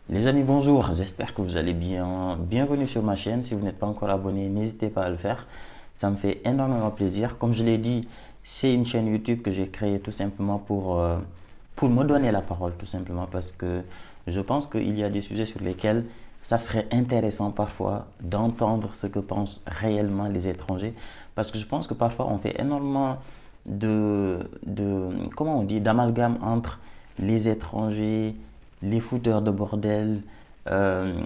Les amis, bonjour, j'espère que vous allez bien. Bienvenue sur ma chaîne. Si vous n'êtes pas encore abonné, n'hésitez pas à le faire. Ça me fait énormément plaisir. Comme je l'ai dit, c'est une chaîne YouTube que j'ai créée tout simplement pour me donner la parole, tout simplement parce que je pense qu'il y a des sujets sur lesquels ça serait intéressant parfois d'entendre ce que pensent réellement les étrangers. Parce que je pense que parfois on fait énormément comment on dit, d'amalgame entre les étrangers, les fouteurs de bordel, euh,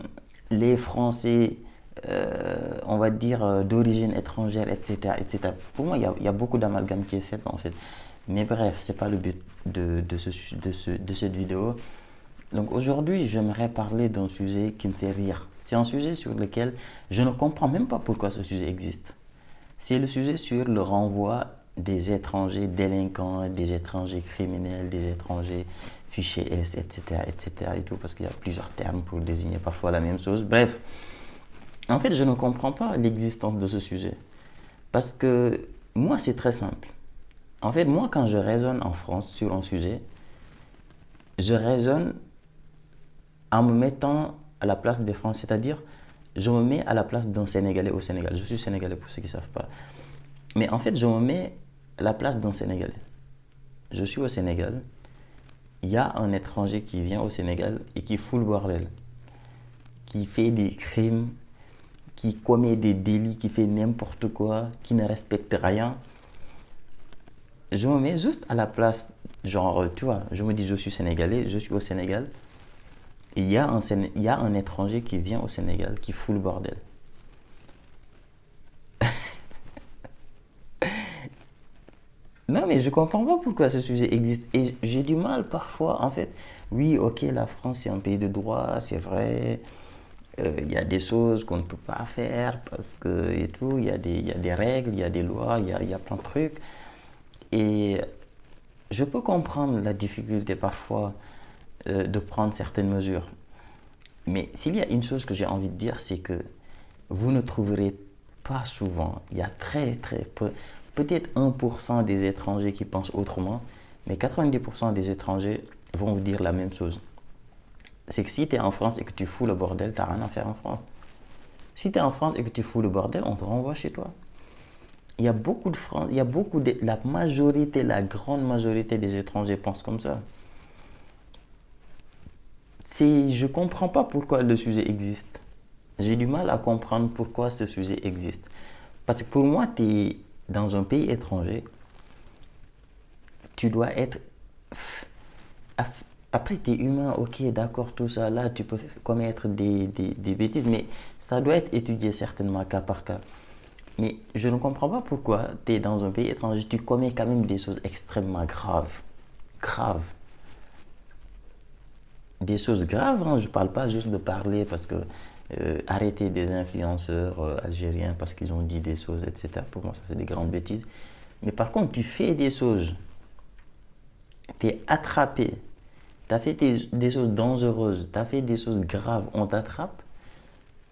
les Français, on va dire, d'origine étrangère, etc., etc. Pour moi, il y a beaucoup d'amalgame qui est fait, en fait. Mais bref, c'est pas le but de cette vidéo. Donc aujourd'hui, j'aimerais parler d'un sujet qui me fait rire. C'est un sujet sur lequel je ne comprends même pas pourquoi ce sujet existe. C'est le sujet sur le renvoi des étrangers délinquants, des étrangers criminels, des étrangers fichés S, etc., etc. et tout, parce qu'il y a plusieurs termes pour désigner parfois la même chose. Bref, en fait, je ne comprends pas l'existence de ce sujet. Parce que moi, c'est très simple. En fait, moi, quand je raisonne en France sur un sujet, je raisonne en me mettant à la place des Français, c'est-à-dire, je me mets à la place d'un Sénégalais au Sénégal. Je suis Sénégalais pour ceux qui ne savent pas. Mais en fait, je me mets à la place d'un Sénégalais. Je suis au Sénégal, il y a un étranger qui vient au Sénégal et qui fout le bordel, qui fait des crimes, qui commet des délits, qui fait n'importe quoi, qui ne respecte rien. Je me mets juste à la place, genre, tu vois, je me dis, je suis Sénégalais, je suis au Sénégal, et il y a un étranger qui vient au Sénégal, qui fout le bordel. Non, mais je comprends pas pourquoi ce sujet existe. Et j'ai du mal parfois, en fait. Oui, ok, la France, c'est un pays de droit, c'est vrai. Il y a des choses qu'on ne peut pas faire parce que, et tout. Il y a des règles, il y a des lois, il y a plein de trucs. Et je peux comprendre la difficulté parfois de prendre certaines mesures. Mais s'il y a une chose que j'ai envie de dire, c'est que vous ne trouverez pas souvent, il y a très très peu, peut-être 1% des étrangers qui pensent autrement, mais 90% des étrangers vont vous dire la même chose. C'est que si tu es en France et que tu fous le bordel, tu n'as rien à faire en France. Si tu es en France et que tu fous le bordel, on te renvoie chez toi. Il y a beaucoup de France, il y a beaucoup de, la majorité, la grande majorité des étrangers pensent comme ça. Je ne comprends pas pourquoi le sujet existe. J'ai du mal à comprendre pourquoi ce sujet existe. Parce que pour moi, tu es dans un pays étranger, tu dois être... Après, tu es humain, ok, d'accord, tout ça, là, tu peux commettre des bêtises, mais ça doit être étudié certainement cas par cas. Mais je ne comprends pas pourquoi tu es dans un pays étranger, tu commets quand même des choses extrêmement graves. Graves. Des choses graves, hein, je ne parle pas juste de parler parce que arrêter des influenceurs algériens parce qu'ils ont dit des choses, etc. Pour moi, ça c'est des grandes bêtises. Mais par contre, tu fais des choses, tu es attrapé, tu as fait des choses dangereuses, tu as fait des choses graves, on t'attrape.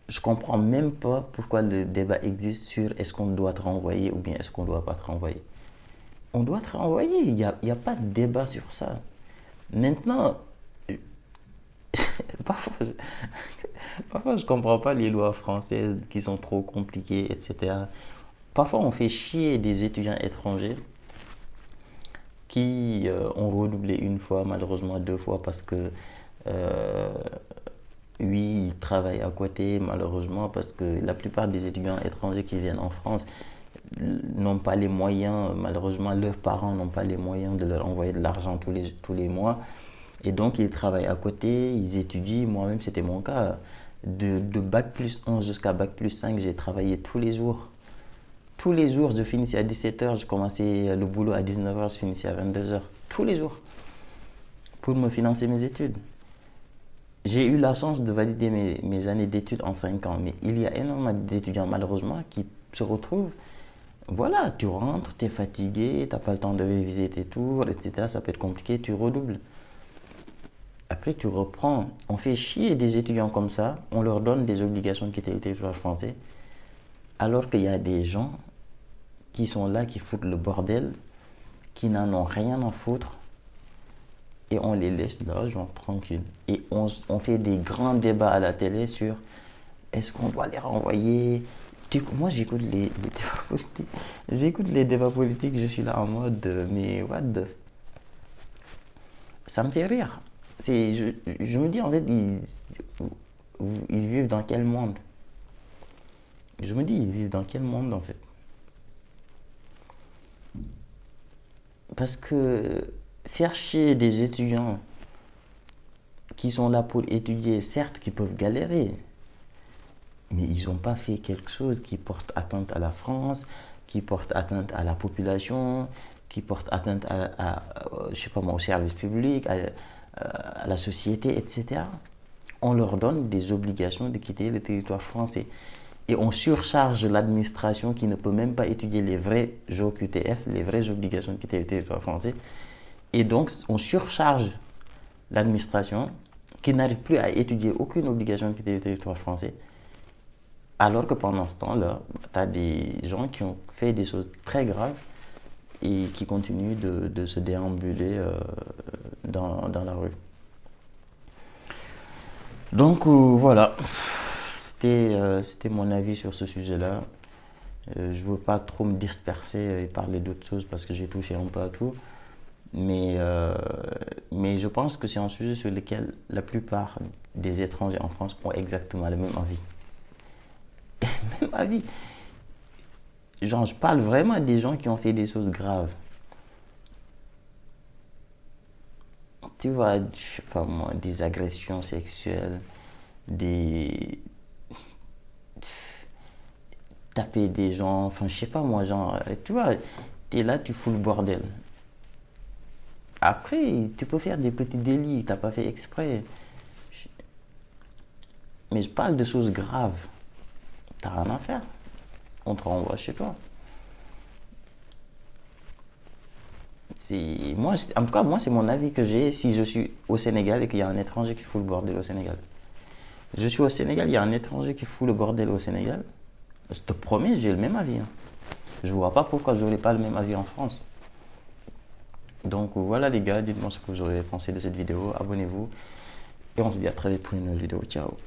Je comprends même pas pourquoi le débat existe sur est-ce qu'on doit te renvoyer ou bien est-ce qu'on ne doit pas te renvoyer. On doit te renvoyer, il y a pas de débat sur ça. Maintenant, parfois, parfois je comprends pas les lois françaises qui sont trop compliquées, etc. Parfois on fait chier des étudiants étrangers qui ont redoublé une fois, malheureusement deux fois parce que euh, oui, ils travaillent à côté, malheureusement, parce que la plupart des étudiants étrangers qui viennent en France n'ont pas les moyens, malheureusement, leurs parents n'ont pas les moyens de leur envoyer de l'argent tous les mois. Et donc, ils travaillent à côté, ils étudient. Moi-même, c'était mon cas. De bac plus 1 jusqu'à bac plus 5, j'ai travaillé tous les jours. Tous les jours, je finissais à 17h, je commençais le boulot à 19h, je finissais à 22h. Tous les jours, pour me financer mes études. J'ai eu la chance de valider mes années d'études en 5 ans, mais il y a énormément d'étudiants malheureusement qui se retrouvent, voilà, tu rentres, tu es fatigué, tu n'as pas le temps de réviser tes tours, etc. Ça peut être compliqué, tu redoubles. Après, tu reprends. On fait chier des étudiants comme ça, on leur donne des obligations qui étaient le territoire français, alors qu'il y a des gens qui sont là, qui foutent le bordel, qui n'en ont rien à foutre et on les laisse là, genre tranquille. Et on fait des grands débats à la télé sur est-ce qu'on doit les renvoyer. Moi, j'écoute les débats politiques. J'écoute les débats politiques, je suis là en mode, mais what the. Ça me fait rire. Je me dis, en fait, ils vivent dans quel monde? Je me dis, ils vivent dans quel monde, en fait? Parce que faire chier des étudiants qui sont là pour étudier, certes, qui peuvent galérer, mais ils n'ont pas fait quelque chose qui porte atteinte à la France, qui porte atteinte à la population, qui porte atteinte je sais pas moi, au service public, à la société, etc. On leur donne des obligations de quitter le territoire français. Et on surcharge l'administration qui ne peut même pas étudier les vrais OQTF, les vraies obligations de quitter le territoire français. Et donc, on surcharge l'administration qui n'arrive plus à étudier aucune obligation de quitter le territoire français. Alors que pendant ce temps-là, tu as des gens qui ont fait des choses très graves et qui continuent de se déambuler dans la rue. Donc voilà, c'était mon avis sur ce sujet-là. Je ne veux pas trop me disperser et parler d'autres choses parce que j'ai touché un peu à tout. Mais je pense que c'est un sujet sur lequel la plupart des étrangers en France ont exactement le même avis. Même avis. Genre, je parle vraiment des gens qui ont fait des choses graves. Tu vois, je sais pas moi, des agressions sexuelles, des taper des gens, enfin je sais pas moi, genre, tu vois, t'es là, tu fous le bordel. Après, tu peux faire des petits délits, t'as pas fait exprès. Mais je parle de choses graves. T'as rien à faire. On te renvoie chez toi. En tout cas, moi, c'est mon avis que j'ai si je suis au Sénégal et qu'il y a un étranger qui fout le bordel au Sénégal. Je suis au Sénégal, il y a un étranger qui fout le bordel au Sénégal. Je te promets, j'ai le même avis, hein. Je vois pas pourquoi je n'aurais pas le même avis en France. Donc voilà les gars, dites-moi ce que vous aurez pensé de cette vidéo, abonnez-vous et on se dit à très vite pour une nouvelle vidéo. Ciao.